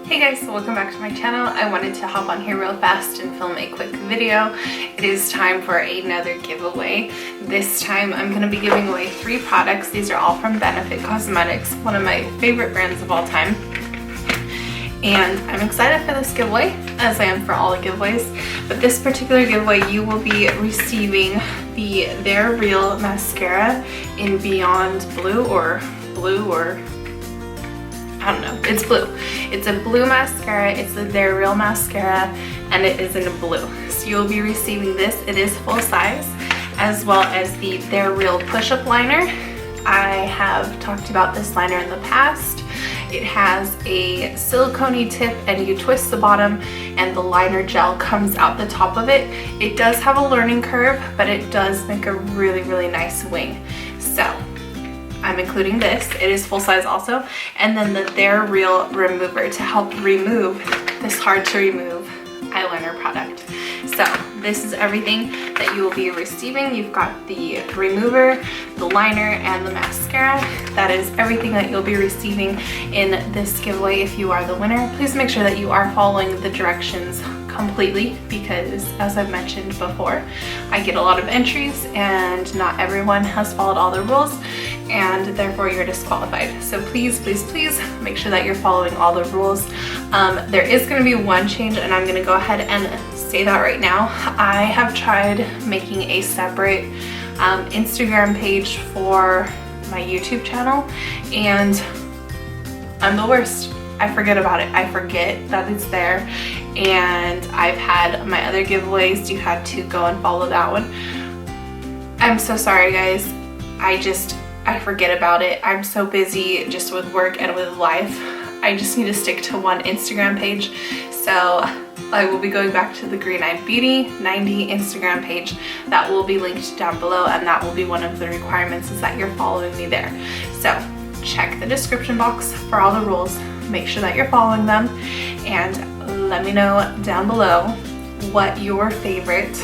Hey guys, so welcome back to my channel. I wanted to hop on here real fast and film a quick video. It is time for another giveaway. This time I'm going to be giving away 3 products. These are all from Benefit Cosmetics, one of my favorite brands of all time. And I'm excited for this giveaway, as I am for all the giveaways. But this particular giveaway, you will be receiving the They're Real Mascara in Beyond Blue or I don't know, it's blue. It's a blue mascara, it's the They're Real Mascara, and it is in blue. So you'll be receiving this, it is full size, as well as the They're Real Push-Up Liner. I have talked about this liner in the past. It has a silicone tip and you twist the bottom and the liner gel comes out the top of it. It does have a learning curve, but it does make a really nice wing. So I'm including this. It is full size also. And then the They're Real Remover to help remove this hard to remove eyeliner product. So this is everything that you will be receiving. You've got the remover, the liner, and the mascara. That is everything that you'll be receiving in this giveaway if you are the winner. Please make sure that you are following the directions completely because, as I've mentioned before, I get a lot of entries and not everyone has followed all the rules and therefore you're disqualified. So please make sure that you're following all the rules. There is going to be one change and I'm going to go ahead and say that right now. I have tried making a separate Instagram page for my YouTube channel and I'm the worst. I forget about it. I forget that it's there, and I've had my other giveaways. You had to go and follow that one. I'm so sorry guys. I forget about it. I'm so busy just with work and with life. I just need to stick to one Instagram page. So I will be going back to the Green Eyed Beauty 90 Instagram page. That will be linked down below, and that will be one of the requirements is that you're following me there. So check the description box for all the rules. Make sure that you're following them, and let me know down below what your favorite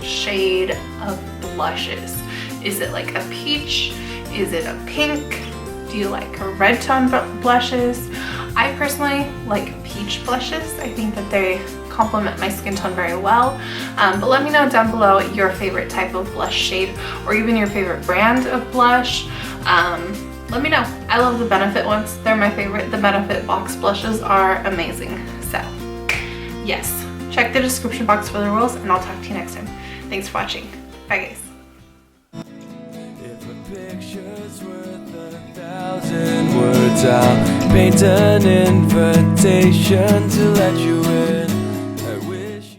shade of blush is. Is it like a peach? Is it a pink? Do you like red tone blushes? I personally like peach blushes. I think that they complement my skin tone very well. But let me know down below your favorite type of blush shade or even your favorite brand of blush. Let me know. I love the Benefit ones. They're my favorite. The Benefit box blushes are amazing. So yes, check the description box for the rules and I'll talk to you next time. Thanks for watching. Bye guys. If a picture's worth 1,000 words, I'll paint an invitation to let you